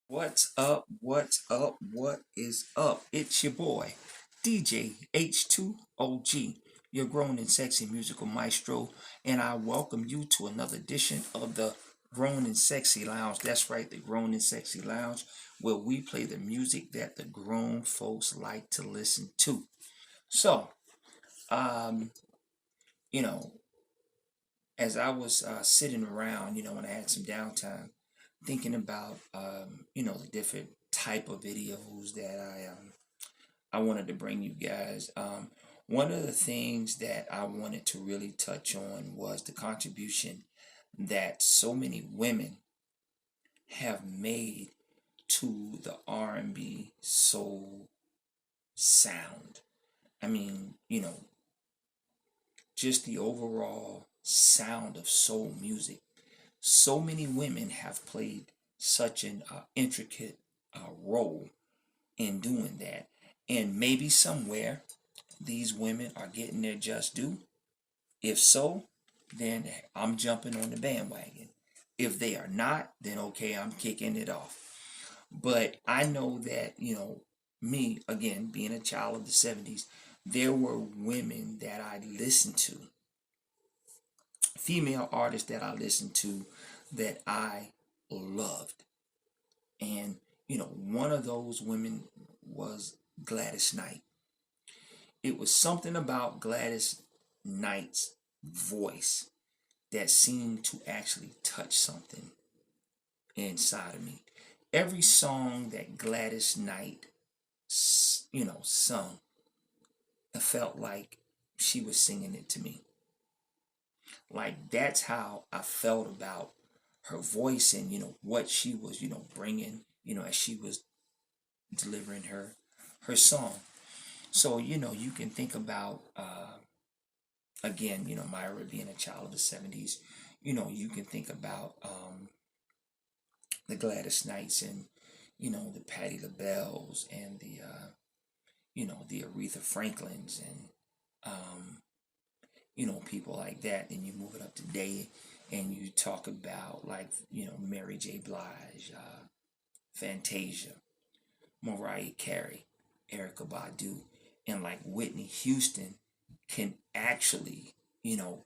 What's up? What's up? What is up? It's your boy, DJ H2OG, your grown and sexy musical maestro, and I welcome you to another edition of the Grown and Sexy Lounge. That's right, the Grown and Sexy Lounge, where we play the music that the grown folks like to listen to. So, um, you know, as I was sitting around, when I had some downtime, thinking about the different type of videos that I wanted to bring you guys. One of the things that I wanted to really touch on was the contribution that so many women have made to the R&B soul sound. I mean, just the overall sound of soul music. So many women have played such an intricate role in doing that. And maybe somewhere these women are getting their just due. If so, then I'm jumping on the bandwagon. If they are not, then okay, I'm kicking it off. But I know that, me, again, being a child of the 70s, there were women that I listened to, female artists that I listened to that I loved. And, one of those women was Gladys Knight. It was something about Gladys Knight's voice that seemed to actually touch something inside of me. Every song that Gladys Knight, sung, I felt like she was singing it to me. Like that's how I felt about her voice and what she was bringing as she was delivering her song. So you can think about again Myra being a child of the 70s. You can think about the Gladys Knights and the Patti LaBelles and the Aretha Franklins and people like that. Then you move it up to date and you talk about like Mary J. Blige, Fantasia, Mariah Carey, Erica Badu, and like Whitney Houston can actually,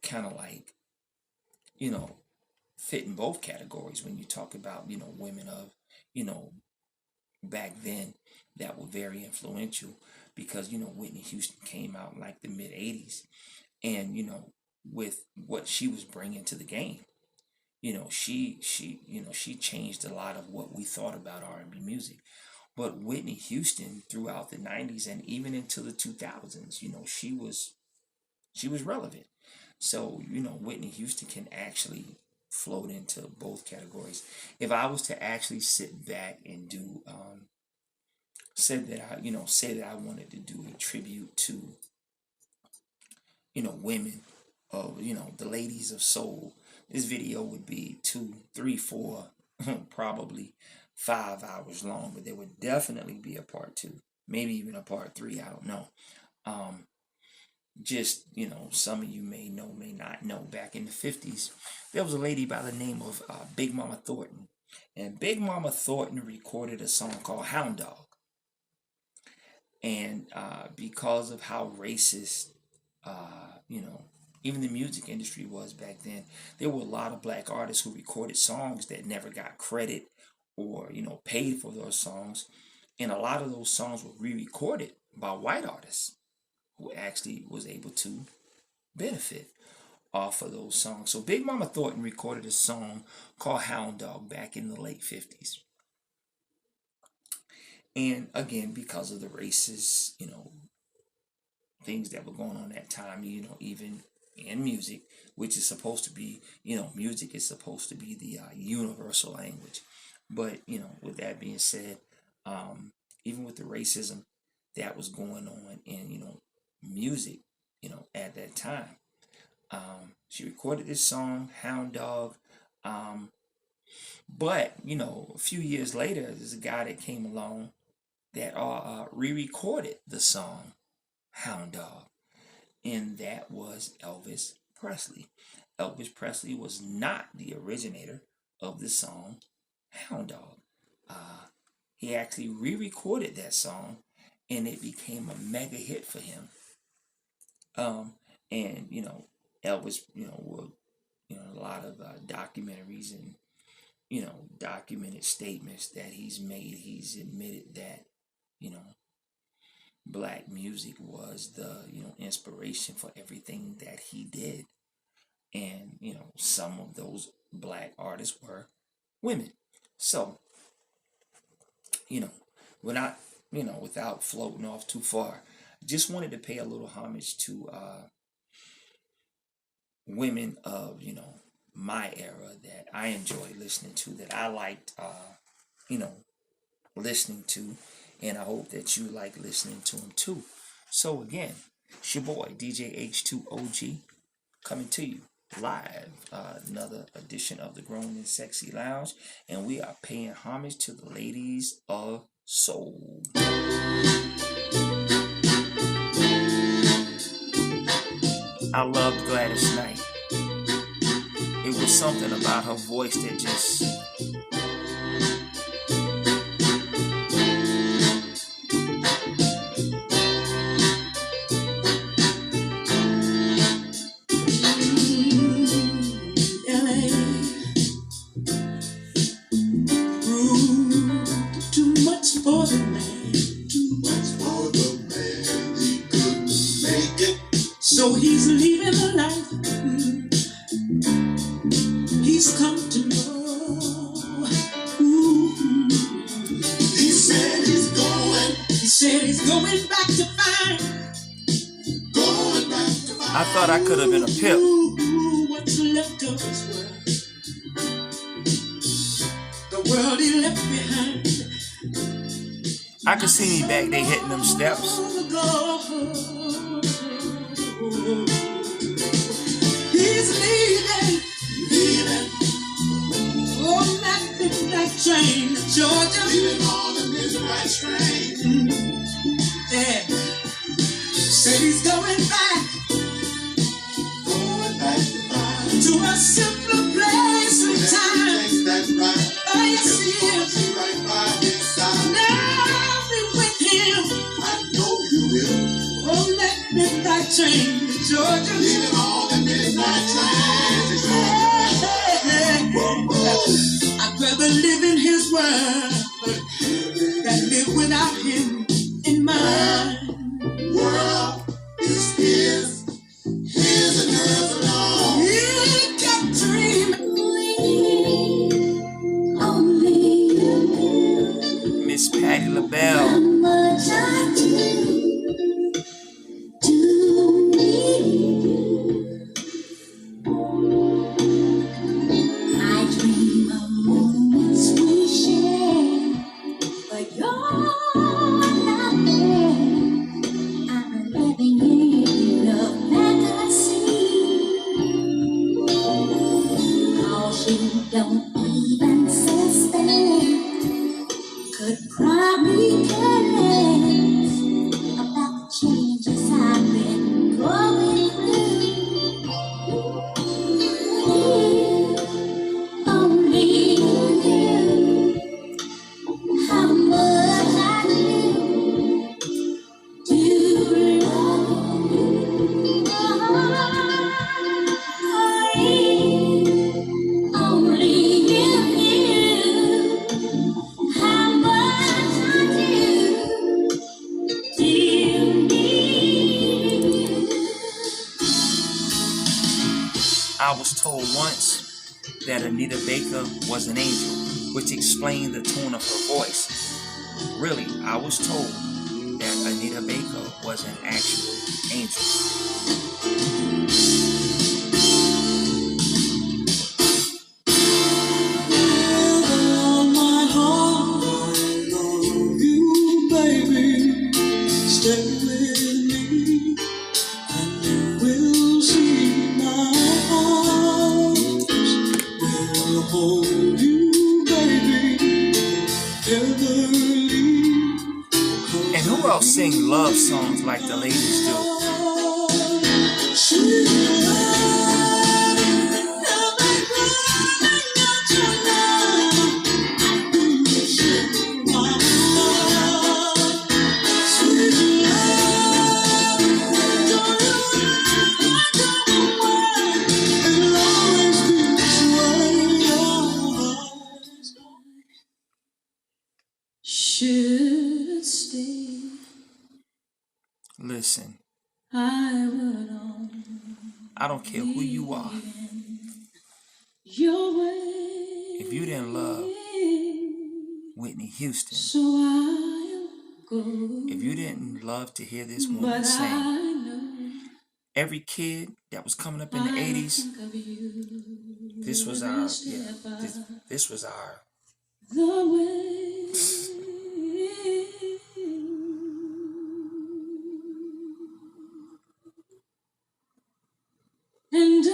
kind of like, you know, fit in both categories when you talk about, women of, you know, back then that were very influential because, Whitney Houston came out in like the mid 80s and, with what she was bringing to the game. She changed a lot of what we thought about R&B music. But Whitney Houston throughout the 90s and even into the 2000s, she was relevant. So, Whitney Houston can actually float into both categories. If I was to actually sit back and do say that I wanted to do a tribute to, women of, the ladies of soul, this video would be 2, 3, 4, probably 5 hours long, but there would definitely be a part two, maybe even a part three. I don't know. Um, just some of you may know, may not know. Back in the 50s, there was a lady by the name of Big Mama Thornton, and Big Mama Thornton recorded a song called Hound Dog, and because of how racist, you know, even the music industry was back then, there were a lot of black artists who recorded songs that never got credit or paid for those songs, and a lot of those songs were re-recorded by white artists who actually was able to benefit off of those songs. So Big Mama Thornton recorded a song called Hound Dog back in the late 50s. And again, because of the racist, things that were going on at that time, even in music, which is supposed to be, music is supposed to be the universal language. But, with that being said, even with the racism that was going on in, music, at that time, she recorded this song, Hound Dog. But, a few years later, there's a guy that came along that re-recorded the song Hound Dog, and that was Elvis Presley. Elvis Presley was not the originator of the song Hound Dog. He actually re-recorded that song, and it became a mega hit for him. And Elvis, will, a lot of documentaries and documented statements that he's made. He's admitted that black music was the inspiration for everything that he did, and some of those black artists were women. So you know, we're not, without floating off too far, just wanted to pay a little homage to women of, my era that I enjoyed listening to, that I liked, you know, listening to, and I hope that you like listening to them too. So again, it's your boy, DJ H2OG, coming to you live, another edition of the Grown and Sexy Lounge, and we are paying homage to the ladies of soul. I loved Gladys Knight. It was something about her voice that just so he's leaving the life he's come to know. Ooh. He said he's going back to find. I thought I could have been a pimp. What's left of his world, the world he left behind. I could see me back there hitting them steps. He's leaving. On that midnight train to Georgia. Leaving on the midnight train. Yeah. Said he's going back to a simpler place and time. That's right. Oh yes he is. Right by his side. Now be with him. I know you will. On that midnight train to Georgia. Leaving on the midnight train to Georgia. I'd rather live in his world than live without him in mine. World is his and hers alone. He kept dreaming only you. Miss Patti LaBelle. How much I do need you. I dream of moments we share, but you're not there. I'm living in love fantasy. 'Cause you don't even suspect. Could probably care less about the changes I've been going through. Only you knew how much I do love you. Only you knew how much I do need you. I was told once that Anita Baker was an angel, which explained the tone of her voice. Really, I was told that Anita Baker was an actual angel. On my heart, I love you, baby. Stay with me, and you will see my arms will hold you, baby. Never leave. And who else sing love songs like the ladies do? should stay, Listen, I would I don't care who you are. your way. If you didn't love Whitney Houston, So I'll go. if you didn't love to hear this woman But sing, I know every kid that was coming up in the 80s, this was our, this was our. The way. And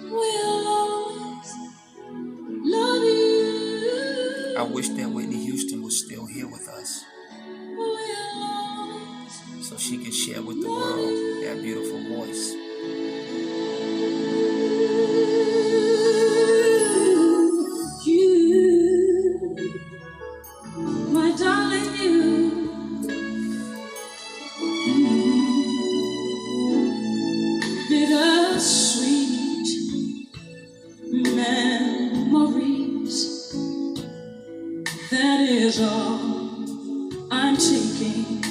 will always love you. I wish that Whitney Houston was still here with us, so she can share with the world that beautiful voice. You, my darling, you. Bittersweet memories. That is all I'm taking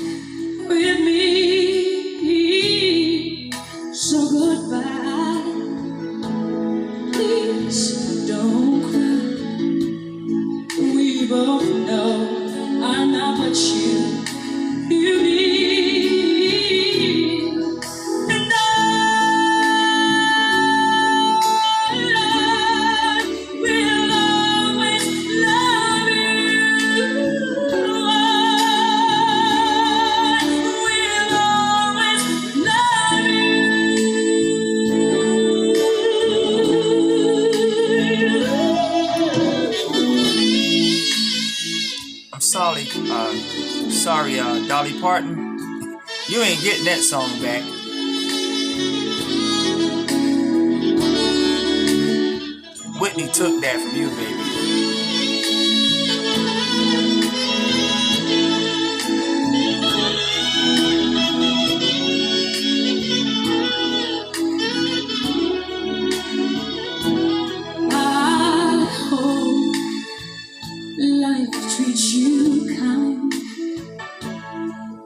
with me. So goodbye. Please don't cry. We both know I'm not what you need. And I will always love you. I will always love you. I'm sorry, Dolly Parton. You ain't getting that song back. Whitney took that from you, baby. I hope life treats you kind,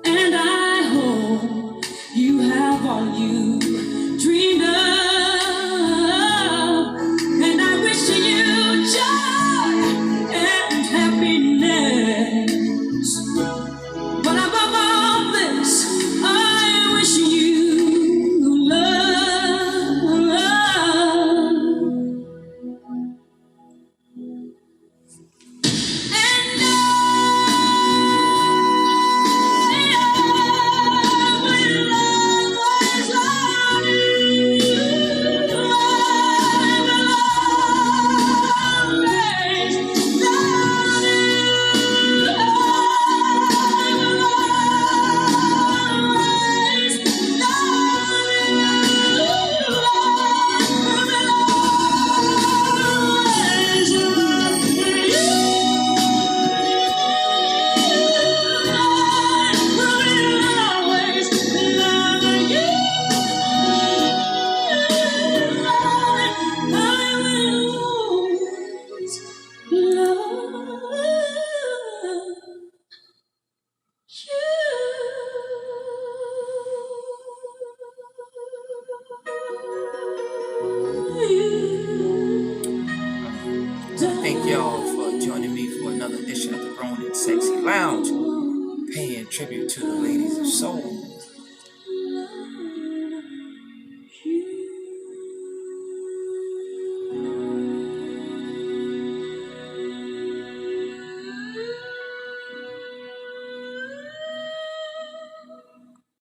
and I hope you have all you dreamed of, and I wish you joy and happiness. But above all this, I wish you love. And I will always love you. I will always love you. I will always Thank y'all for joining me for another edition of the Grown and Sexy Lounge, paying tribute to the ladies of soul.